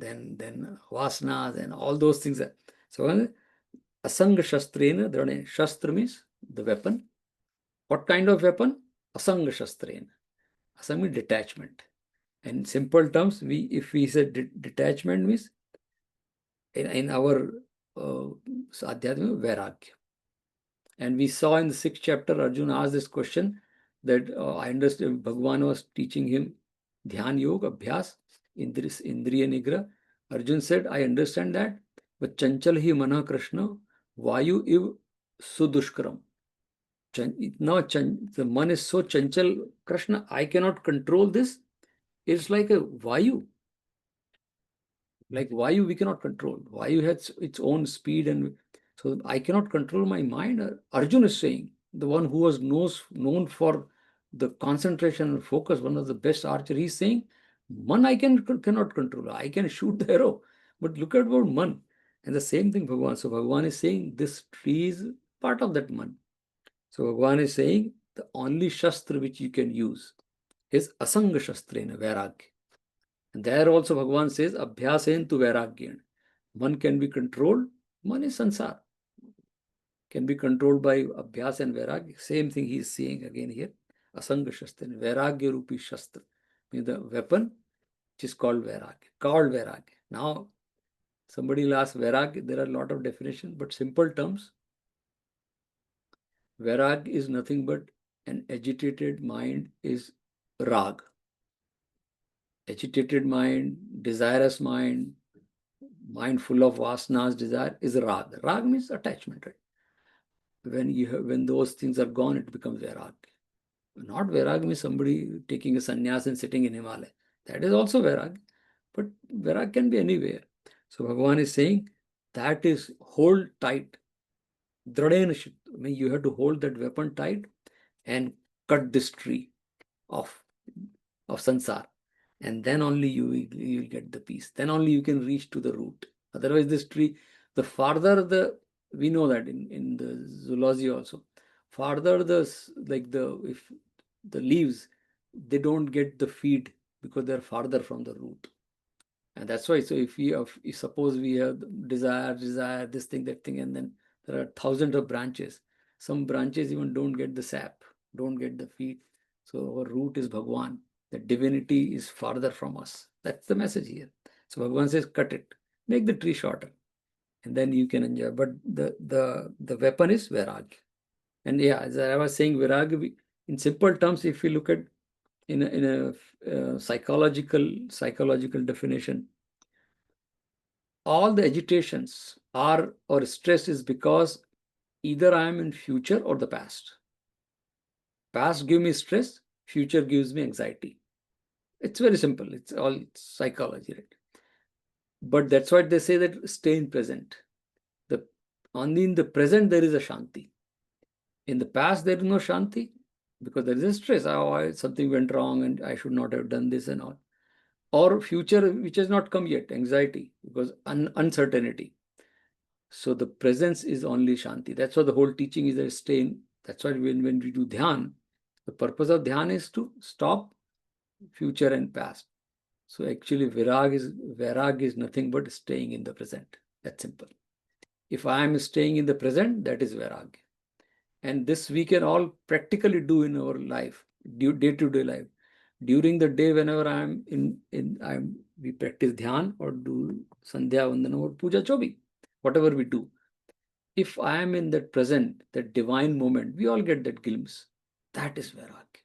vasanas, and all those things. So asanga shastrena dhrane. Shastra means the weapon. What kind of weapon? Asanga shastrena. Asanga means detachment. In simple terms, if we say detachment means in our Adhyatma, Vairagya. And we saw in the 6th chapter, Arjuna asked this question that I understood Bhagavan was teaching him Dhyan Yoga, Abhyas, Indriya Nigra. Arjun said, I understand that, but Chanchal hi mana Krishna, Vayu iv sudushkaram. Now the man is so chanchal, Krishna, I cannot control this. It's like a Vayu. Like Vayu, we cannot control. Vayu has its own speed, and so I cannot control my mind. Arjuna is saying, the one who was known for the concentration and focus, one of the best archers, he's saying, Man, I cannot control. I can shoot the arrow. But look at what Man. And the same thing, Bhagavan. So Bhagavan is saying, this tree is part of that Man. So Bhagavan is saying, the only Shastra which you can use is Asanga Shastrena, Vairagya. And there also Bhagavan says, Abhyasen tu Vairagyan. One can be controlled. One is Sansar. Can be controlled by Abhyas and Vairagya. Same thing he is saying again here. Asanga Shastra, Vairagya Rupi Shastra. Means the weapon which is called Vairagya. Called Vairagya. Now, somebody will ask Vairagya. There are a lot of definitions, but simple terms. Vairagya is nothing but an agitated mind is Rag. Agitated mind, desirous mind, mind full of vasanas, desire is Rag. Rag means attachment, right? When those things are gone, it becomes Vairagya. Not Vairagya means somebody taking a sannyas and sitting in Himalaya. That is also Vairagya. But Vairagya can be anywhere. So Bhagavan is saying that is hold tight. Dradena Shit. I mean, you have to hold that weapon tight and cut this tree of sansar. And then only you will get the peace. Then only you can reach to the root. Otherwise, this tree, the farther we know that in the zoology also, farther if the leaves, they don't get the feed because they're farther from the root. And that's why, so if suppose we have desire, this thing, that thing, and then there are thousands of branches. Some branches even don't get the sap, don't get the feed. So our root is Bhagwan. The divinity is farther from us. That's the message here. So Bhagavan says, cut it, make the tree shorter, and then you can enjoy. But the weapon is Vairagya. And yeah, as I was saying, Vairagya, in simple terms, if you look at in a psychological definition, all the agitations or stress is because either I am in future or the past. Past gives me stress, future gives me anxiety. It's very simple. It's all psychology, right? But that's why they say that stay in present. Only in the present there is a Shanti. In the past there is no Shanti because there is a stress. Something went wrong and I should not have done this and all. Or future which has not come yet, anxiety because uncertainty. So the presence is only Shanti. That's why the whole teaching is a stay in. That's why when we do Dhyan, the purpose of Dhyan is to stop future and past. So actually Vairag is nothing but staying in the present. That's simple. If I am staying in the present, that is Vairag. And this we can all practically do in our life, day-to-day life. During the day, whenever I'm we practice Dhyan or do Sandhya Vandana or Puja Chobi, whatever we do. If I am in that present, that divine moment, we all get that glimpse. That is Vairag.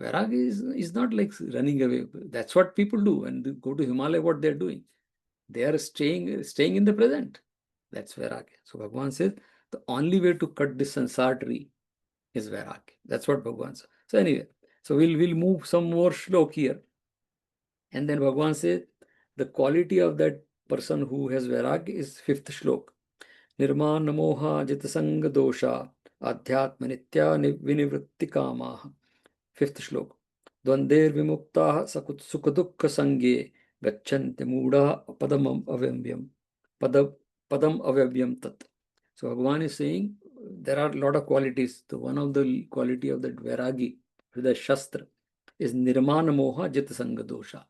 Vairag is not like running away. That's what people do. When they go to Himalaya, what they're doing. They are staying in the present. That's Vairagya. So Bhagavan says the only way to cut this sansar tree is Vairagya. That's what Bhagavan says. So anyway, so we'll move some more shlok here. And then Bhagavan says the quality of that person who has Vairagya is fifth shlok. Nirmana moha jitasanga dosha adhyatma nitya vinivritti kamaha. Fifth shlok. Dvandir vimukta sukadukha sangye gacchante muda padam avyamyam. Padam avyam tat. So Bhagavan is saying there are a lot of qualities. So one of the quality of that Vairagi, the Shastra, is Nirmana Moha Jit Sanga Dosha.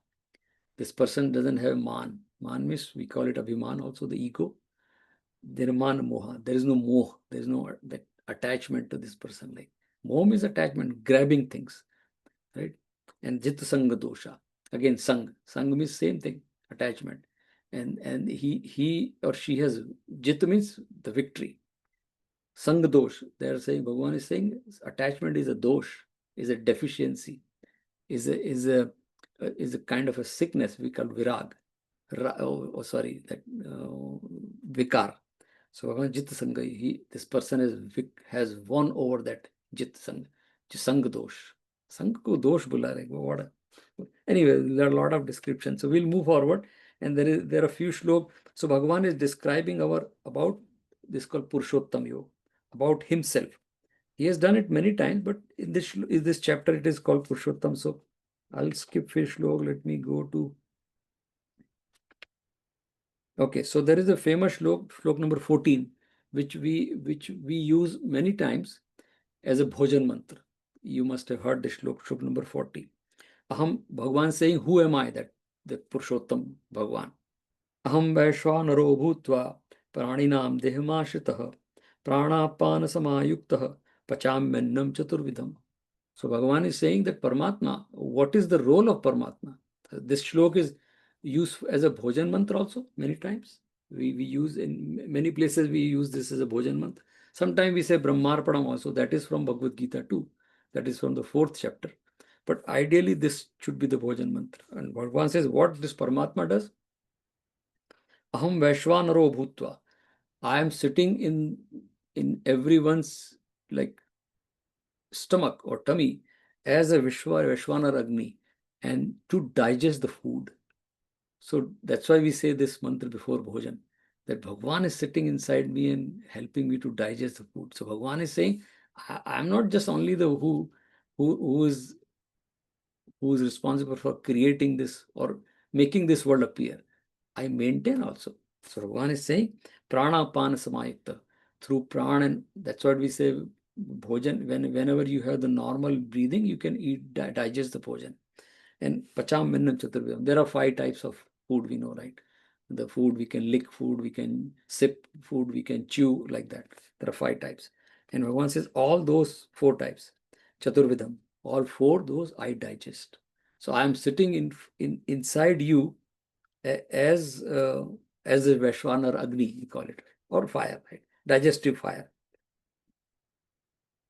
This person doesn't have man. Man means we call it Abhiman, also the ego. Nirmana Moha. There is no moh. There is no that attachment to this person. Like moh is attachment, grabbing things, right? And Jit Sanga Dosha. Again, Sang. Sang means same thing, attachment. And he or she has Jit means the victory. Sang dosh. They are saying Bhagavan is saying attachment is a dosh, is a deficiency, is a kind of a sickness we call virag. Sorry, that vikar. So Bhagavan Jit Sanga, this person has won over that Jit Sanga, Sang dosh. Sang ko dosh bula rahe. What? Anyway, there are a lot of descriptions. So we'll move forward, and there are a few shlok. So Bhagavan is describing about this called Purushottam Yoga, about himself. He has done it many times, but in this chapter it is called Purushottam. So I'll skip few shlok. Let me go to. Okay, so there is a famous shlok number 14, which we use many times as a bhojan mantra. You must have heard the shlok number 40. Aham, Bhagavan saying, who am I? That the Purushottam Bhagavan. Aham Vaishwanaro Bhutva Praninam Dehimashritah Pranapana Samayuktah Pachamyannam Chaturvidham. So Bhagavan is saying that Paramatma, what is the role of Paramatma? This shlok is used as a bhojan mantra also many times. We use in many places we use this as a bhojan mantra. Sometimes we say Brahmarpanam also. That is from Bhagavad Gita too. That is from the 4th chapter. But ideally, this should be the bhojan mantra. And Bhagavan says what this Paramatma does. Aham Vaishwanaro Bhutva. I am sitting in everyone's like stomach or tummy as a Vishwanar Agni and to digest the food. So that's why we say this mantra before bhojan, that Bhagavan is sitting inside me and helping me to digest the food. So Bhagavan is saying, I'm not just only the who is responsible for creating this or making this world appear. I maintain also. So Bhagavan is saying, prana pana samayukta, through prana, and that's what we say, bhojan, whenever you have the normal breathing, you can eat, digest the bhojan. And pacham minnam chaturvidham. There are 5 types of food we know, right? The food, we can lick food, we can sip food, we can chew, like that. There are 5 types. And Bhagavan says all those 4 types, chaturvidham, all 4 those I digest. So I am sitting inside you as a Vaishwanar Agni, we call it, or fire, right? Digestive fire.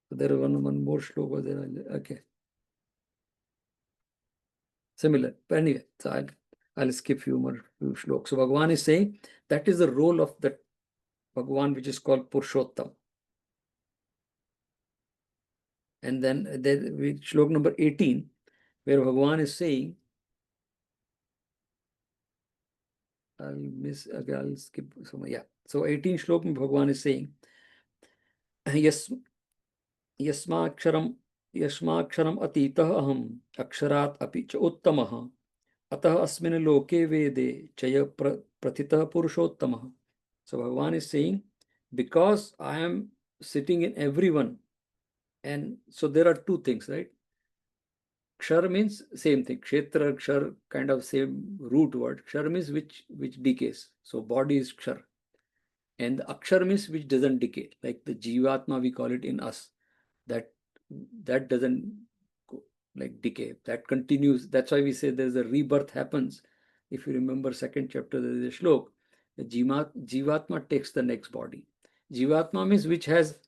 So there is one more shloka there. Okay. Similar. But anyway, so I'll skip few shlokas. So Bhagavan is saying that is the role of that Bhagavan which is called Purushottam. And then with shlok number 18, where Bhagavan is saying, I'll skip some, yeah. So 18 shlok Bhagavan is saying, yes, yasmaksharam atitah aham aksharat api cha uttamah atah asmin loke vede chaya prathitah purushottamah. So Bhagavan is saying, because I am sitting in everyone, and so there are two things, right? Kshar means same thing. Kshetra, kshar, kind of same root word. Kshar means which decays. So body is kshar. And the akshar means which doesn't decay. Like the jivatma, we call it in us. That that doesn't go, like decay. That continues. That's why we say there's a rebirth happens. If you remember second chapter, there is a shlok. The jivatma takes the next body. Jivatma means which has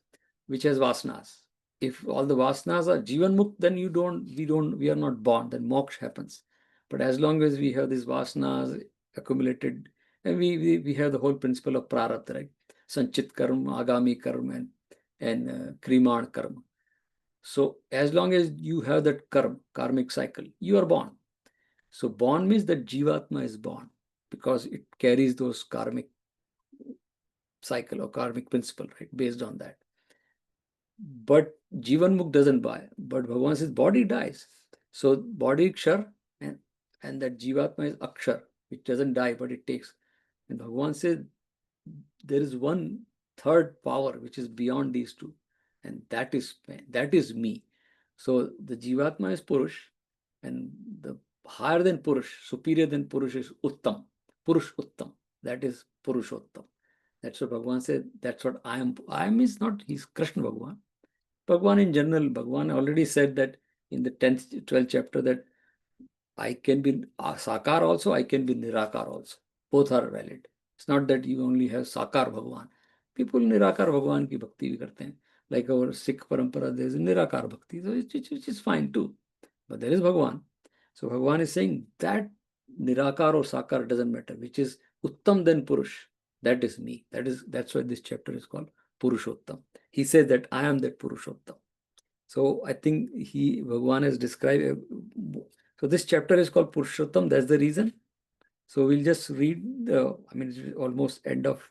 vasanas. If all the vasanas are jivan mukt, then we are not born, then moksha happens. But as long as we have these vasanas accumulated, and we have the whole principle of prarabdha, right? Sanchit karma, agami karma, and kriman karma. So as long as you have that karmic cycle, you are born. So born means that jivatma is born because it carries those karmic cycle or karmic principle, right? Based on that. But Jivan Mukh doesn't buy. But Bhagavan says body dies. So body kshar and that Jivatma is akshar, which doesn't die, but it takes. And Bhagavan says there is one third power which is beyond these two, and that is me. So the Jivatma is Purush, and the higher than Purush, superior than Purush is Uttam, Purush Uttam. That is Purushottam. That's what Bhagavan said. That's what I am. I am is not, he's Krishna Bhagavan. Bhagavan in general, Bhagavan already said that in the 10th, 12th chapter that I can be Sakar also, I can be Nirakar also. Both are valid. It's not that you only have Sakar Bhagavan. People Nirakar Bhagavan ki bhakti bhi karte hain. Like our Sikh parampara, there is Nirakar bhakti, so which is fine too. But there is Bhagavan. So Bhagavan is saying that Nirakar or Sakar doesn't matter, which is Uttam then Purush. That is me. That's why this chapter is called Purushottam. He says that I am that Purushottam. So I think Bhagavan has described. So this chapter is called Purushottam. That's the reason. So we'll just read it's almost end of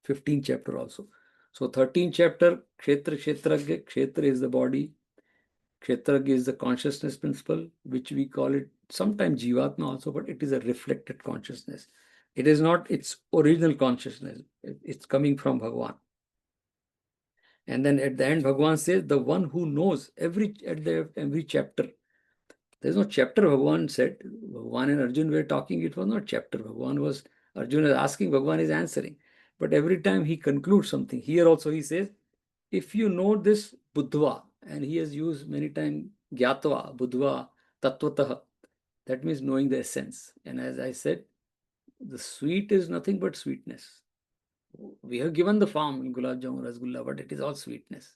15th chapter also. So 13th chapter, Kshetra, Kshetragya. Kshetra is the body. Kshetragya is the consciousness principle, which we call it sometimes Jivatma also, but it is a reflected consciousness. It is not its original consciousness. It's coming from Bhagavan. And then at the end, Bhagavan says, the one who knows every chapter. There's no chapter, Bhagavan said. Bhagavan and Arjun were talking, it was not chapter. Arjun is asking, Bhagavan is answering. But every time he concludes something, here also he says, if you know this Buddhva, and he has used many times Gyatva, Buddhva, Tattvataha, that means knowing the essence. And as I said, the sweet is nothing but sweetness. We have given the form in Gulab Jamun, Rasgulla, but it is all sweetness.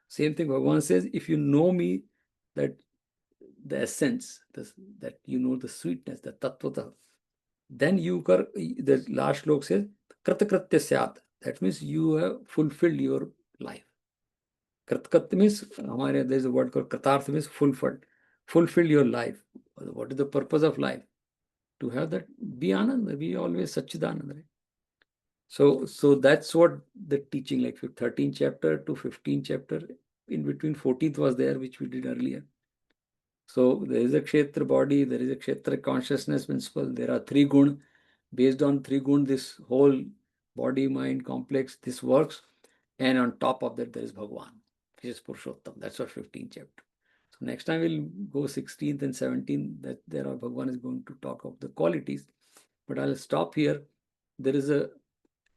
Same thing, Bhagavan says, if you know me, that the essence, that you know the sweetness, the tattvata, then the last slok says, kratakratya syat. That means you have fulfilled your life. Kratakratya means, there's a word called kratartha, means fulfilled. Fulfill your life. What is the purpose of life? To have that, be Ananda, be always Satchidananda. Right? So that's what the teaching, like 13th chapter to 15th chapter, in between 14th was there, which we did earlier. So there is a Kshetra body, there is a Kshetra consciousness principle, there are three gun. Based on three gun, this whole body, mind, complex, this works. And on top of that, there is Bhagavan, which is Purushottam. That's what 15th chapter. So next time we'll go 16th and 17th, that there are Bhagavan is going to talk of the qualities. But I'll stop here. There is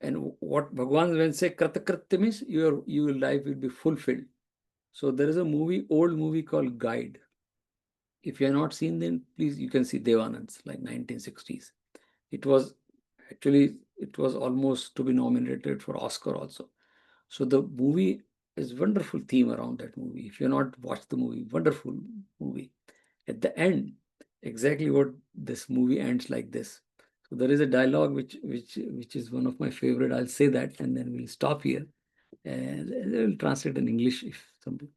and what Bhagavan when say Kratakratya means your life will be fulfilled. So there is a old movie called Guide. If you have not seen, then please, you can see Devanand's, like 1960s. It was almost to be nominated for Oscar also. So the movie is wonderful theme around that movie. If you have not watched the movie, wonderful movie. At the end, exactly what this movie ends like this. So there is a dialogue which is one of my favorite. I'll say that, and then we'll stop here, and we'll translate in English if something.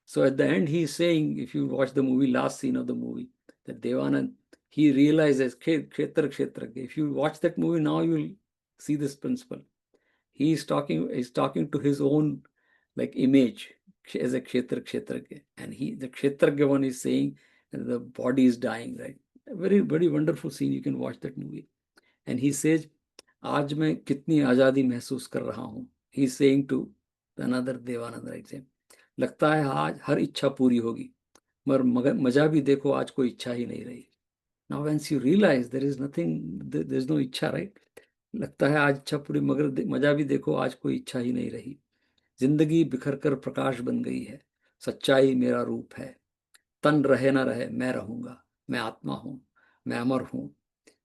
So at the end, he's saying, if you watch the movie, last scene of the movie, that Devanand, he realizes, Kshetra, Kshetra. If you watch that movie now, you'll see this principle. He's talking to his own like image as a Kshetra, Kshetra. And the Kshetra one is saying that the body is dying, right? A very, very wonderful scene. You can watch that movie. And he says, आज मैं कितनी आज़ादी महसूस कर रहा हूँ। He is saying to another Devanand right same, लगता है आज हर इच्छा पूरी होगी, मगर मजा भी देखो आज कोई इच्छा ही नहीं रही। Now whence you realise there is nothing, there is no इच्छा राइट, लगता है आज इच्छा पूरी मगर मजा भी देखो आज कोई इच्छा ही नहीं रही। जिंदगी बिखर कर प्रकाश बन गई है, सच्चाई मेरा रूप है, तन रहे ना रहे मैं रहूंगा, मैं आत्मा हूँ, मैं अमर हूँ।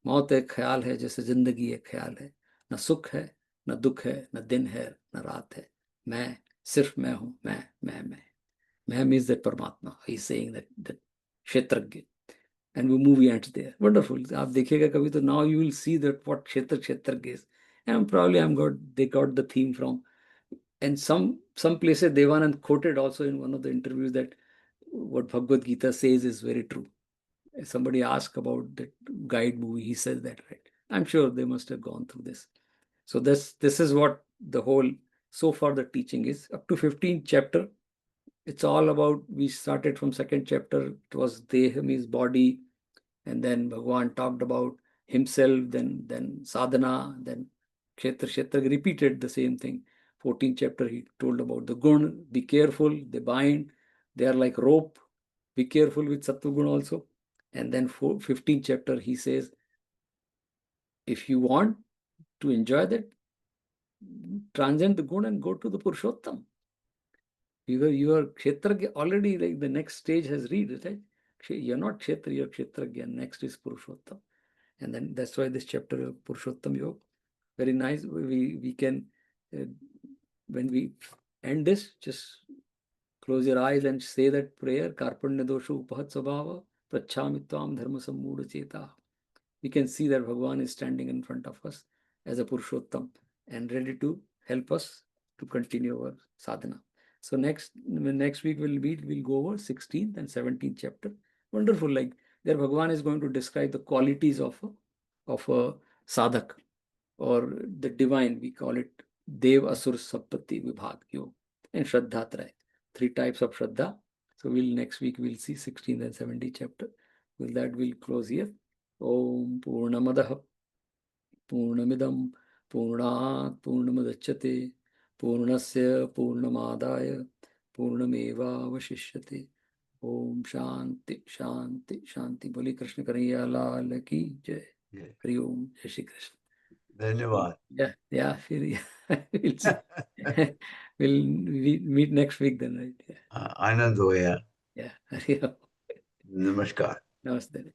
मौत एक ख्याल है जैसे जिंदगी एक ख्याल है, न सुख है न दुख है, न दिन है न रात है, मैं सिर्फ मैं हूँ, मैं मीन्स दैट परमात्मा, ही सेइंग दैट क्षेत्रज्ञ। एंड वो मूवी एंड्स देयर, वंडरफुल। आप देखिएगा कभी तो now you will see that what क्षेत्रज्ञ is, and probably I'm got they got the theme from, and some places Devanand quoted also in one of the interviews that what Bhagavad Gita says is very true. Somebody asked about that guide movie, he says that, right? I'm sure they must have gone through this. So this is what the whole, so far the teaching is up to 15th chapter. It's all about, we started from second chapter, it was Deha means body, and then Bhagwan talked about himself, then sadhana, then kshetra repeated the same thing. 14th chapter he told about the gun, be careful, they bind, they are like rope, be careful with sattva gun also. And then 15th chapter he says, if you want to enjoy that, transcend the gun and go to the Purushottam. You are kshetragya already, like the next stage has reached, right? You're not kshetra, you're kshetragya. Next is Purushottam. And then that's why this chapter of Purushottam Yoga, very nice. We can, when we end this, just close your eyes and say that prayer, Karpanya dosha upahat svabhava, prachhami tvam dharma sammudha cheta. We can see that Bhagavan is standing in front of us as a Purushottam and ready to help us to continue our sadhana. So next week we'll go over 16th and 17th chapter. Wonderful, like there Bhagavan is going to describe the qualities of a sadhak, or the divine. We call it Dev Asur Sapati Vibhag Yoga and Shraddha Traya. 3 types of Shraddha. So next week we'll see 16th and 17th chapter. With that we'll close here. Om Purnamadah Purnamidam Purnat Purnamudachyate Purnasya Purnamadaya Purnameva Vashishyate. Om Shanti Shanti Shanti. Boli Krishna Kanhaiya Lal ki Jai. Hari Om. Jai Shri Krishna. धन्यवाद. Yeah, we'll see. We'll meet next week then, right? Yeah. आनंद हो गया. Yeah. Hari Om. नमस्कार. Namaste.